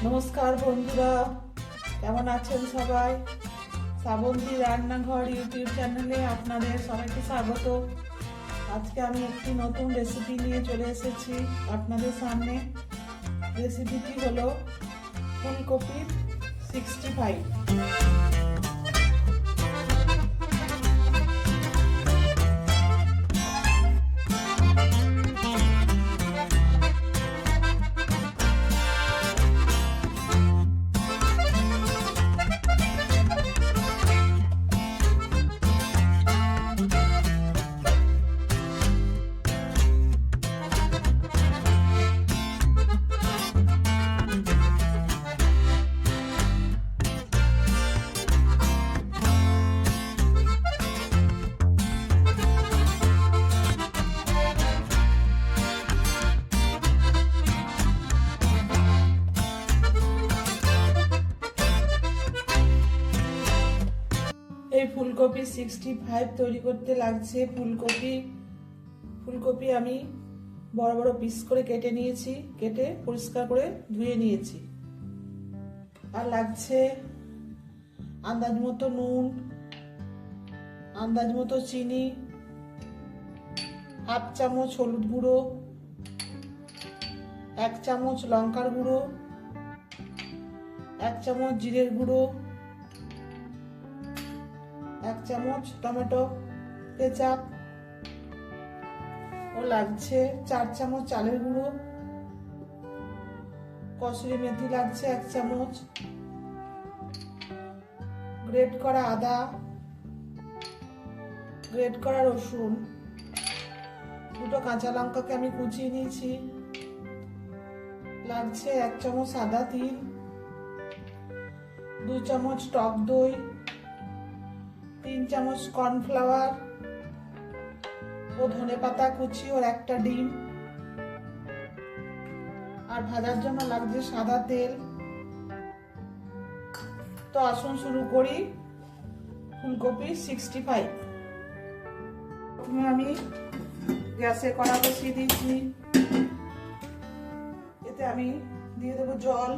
নমস্কার বন্ধুরা, কেমন আছেন সবাই? শ্রাবন্তী রান্নাঘর ইউটিউব চ্যানেলে আপনাদের সবাইকে স্বাগত। আজকে আমি একটি নতুন রেসিপি নিয়ে চলে এসেছি আপনাদের সামনে। রেসিপিটি হলো ফুলকপির 65। এই ফুলকপি 65 তৈরি করতে লাগছে ফুলকপি আমি বড় বড় পিস করে কেটে নিয়েছি, কেটে পরিষ্কার করে ধুয়ে নিয়েছি। আর লাগছে আন্দাজ মতো নুন, আন্দাজ মতো চিনি, হাফ চামচ হলুদ গুঁড়ো, 1 চামচ লঙ্কার গুঁড়ো, 1 চামচ জিরের গুঁড়ো, 1 চামচ টমেটো কেচাপ, ও লাগছে 4 চামচ চালের গুঁড়ো, কসুরি মেথি লাগছে 1 চামচ, গ্রেট করা আদা, গ্রেট করা রসুন, 2টো কাঁচা লঙ্কাকে আমি কুচিয়ে নিয়েছি, লাগছে 1 চামচ সাদা তিল, 2 চামচ টক দই, 3 চামচ কর্নফ্লাওয়ার ও ধনেপাতা কুচি ওর 1টা ডিম। আর ভাজার জন্য লাগছে সাদা তেল। তো আসুন শুরু করি ফুলকপি 65। প্রথমে আমি গ্যাসে কড়া বসিয়ে দিয়েছি, এতে আমি দিয়ে দেবো জল।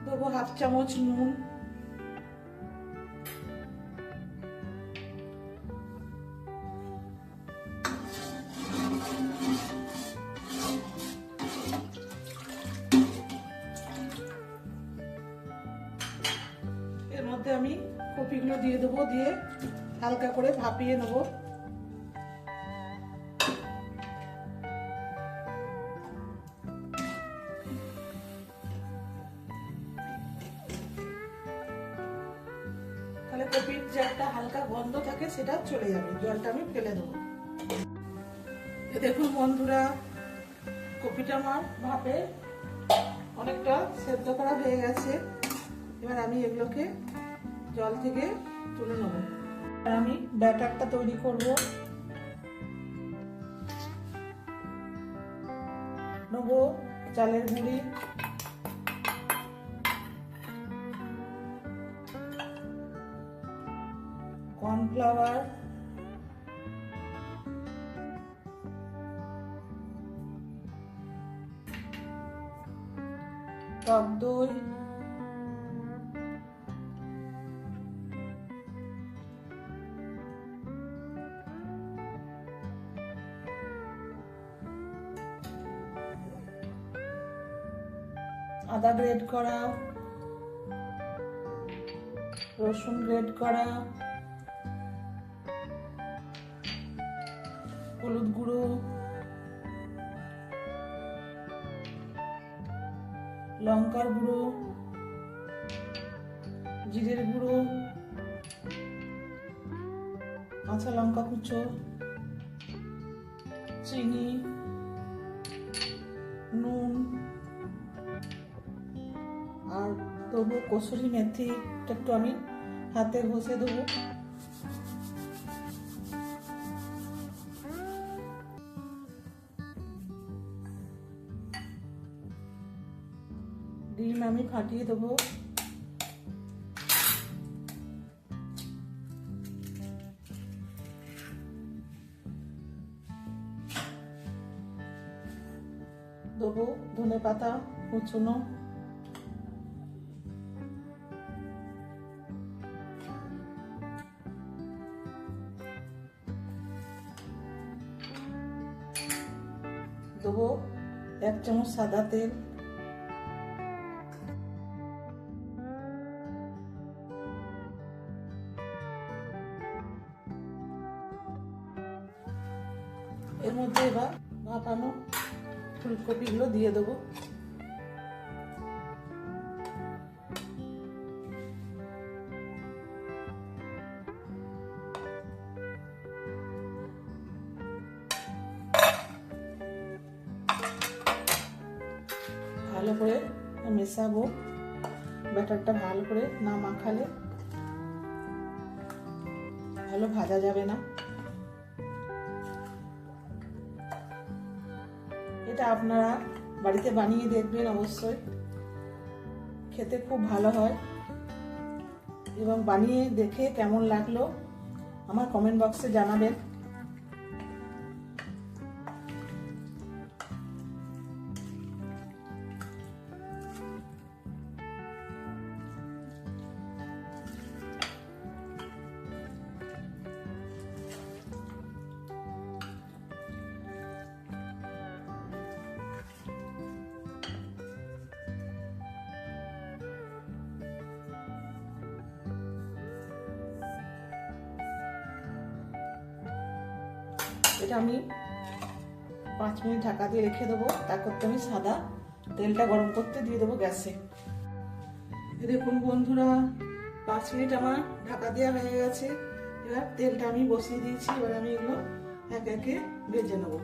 দেবো হাফ চামচ নুন, এর মধ্যে আমি কপিগুলো দিয়ে দেবো, দিয়ে হালকা করে ভাপিয়ে নেবো। তাহলে কপির যে একটা হালকা গন্ধ থাকে সেটা চলে যাবে, জলটা আমি ফেলে দেবো। দেখুন বন্ধুরা, কপিটা আমার ভাপে অনেকটা সেদ্ধ করা হয়ে গেছে। এবার আমি এগুলোকে জল থেকে তুলে নেব। আর আমি ব্যাটারটা তৈরি করব। নেব চালের গুঁড়ি, কর্নফ্লাওয়ার, টক দই, আদা গ্রেট করা, রসুন গ্রেট করা, হলুদ গুঁড়ো, লঙ্কার গুঁড়ো, জিরের গুঁড়ো, কাঁচা লঙ্কা কুচো, চিনি, নুন, আর দেবো কসুরি মেথি। একটু আমি হাতে ঘষে দেবো। ডিম আমি ফাটিয়ে দেবো। দেবো ধনে পাতা কুচনো, দেবো 1 চামচ সাদা তেল, এর মধ্যে এবার ভাপানো ফুলকপিগুলো দিয়ে দেবো। ভালো করে মেশাবো, ব্যাটারটা ভালো করে না মাখালে ভালো ভাজা যাবে না। এটা আপনারা বাড়িতে বানিয়ে দেখবেন, অবশ্যই খেতে খুব ভালো হয় এবং বানিয়ে দেখে কেমন লাগলো আমার কমেন্ট বক্সে জানাবেন। এটা আমি 5 মিনিট ঢাকা দিয়ে রেখে দেবো। তার করতে আমি সাদা তেলটা গরম করতে দিয়ে দেবো গ্যাসে। দেখুন বন্ধুরা, 5 মিনিট আমার ঢাকা দেওয়া হয়ে গেছে। এবার তেলটা আমি বসিয়ে দিয়েছি, এবার আমি এগুলো একে একে ভেজে নেবো।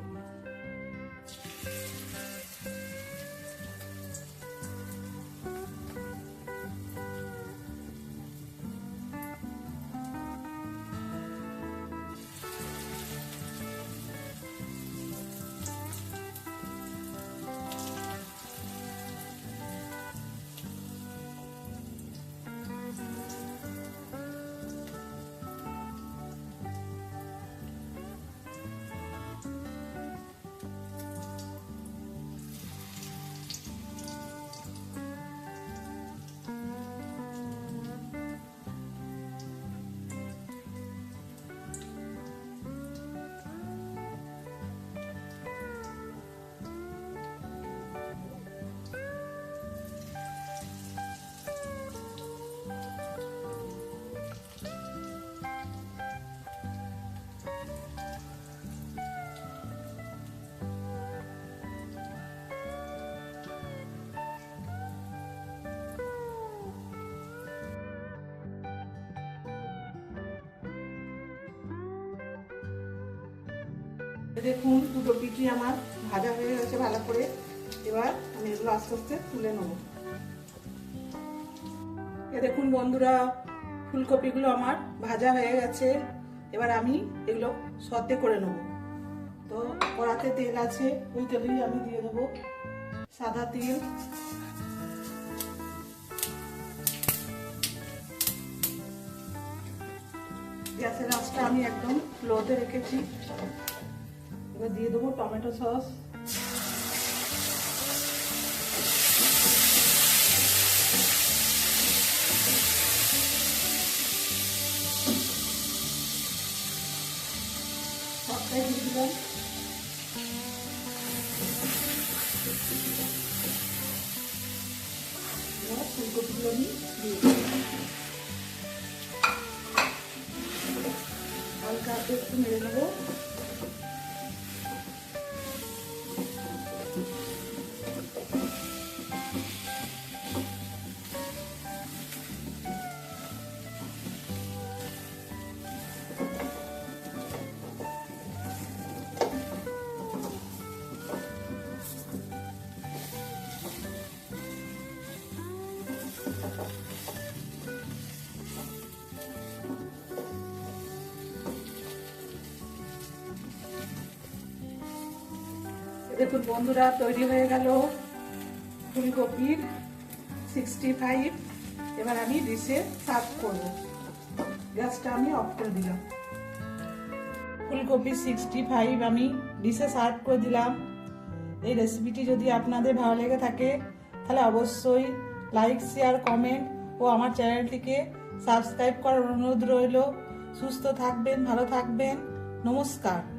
দেখুন দুটো পিঠি আমার ভাজা হয়ে গেছে ভালো করে। এবার আমি এগুলো আস্তে আস্তে তুলে নেব। দেখুন বন্ধুরা, ফুলকপিগুলো আমার ভাজা হয়ে গেছে। এবার আমি এগুলো সতে করে নেব। তো কড়াতে তেল আছে, ওই তেলেই আমি দিয়ে দেবো সাদা তেল। গ্যাসের আঁচটা আমি একদম লোতে রেখেছি। এবার দিয়ে দেবো টমেটো সস, সবটাই দিয়ে দিলাম। এবার ফুলকপিগুলো আমি দিয়ে দিলাম। হালকা একটু মেরে নেবো। দেখুন বন্ধুরা, তৈরি হয়ে গেল ফুলকপির 65। এবার আমি ডিশে সার্ভ করব। গ্যাসটা আমি অফ করে দিলাম। ফুলকপি 65 আমি ডিশে সার্ভ করে দিলাম। এই রেসিপিটি যদি আপনাদের ভালো লেগে থাকে তাহলে অবশ্যই লাইক, শেয়ার, কমেন্ট ও আমার চ্যানেলটিকে সাবস্ক্রাইব করার অনুরোধ রইল। সুস্থ থাকবেন, ভালো থাকবেন। নমস্কার।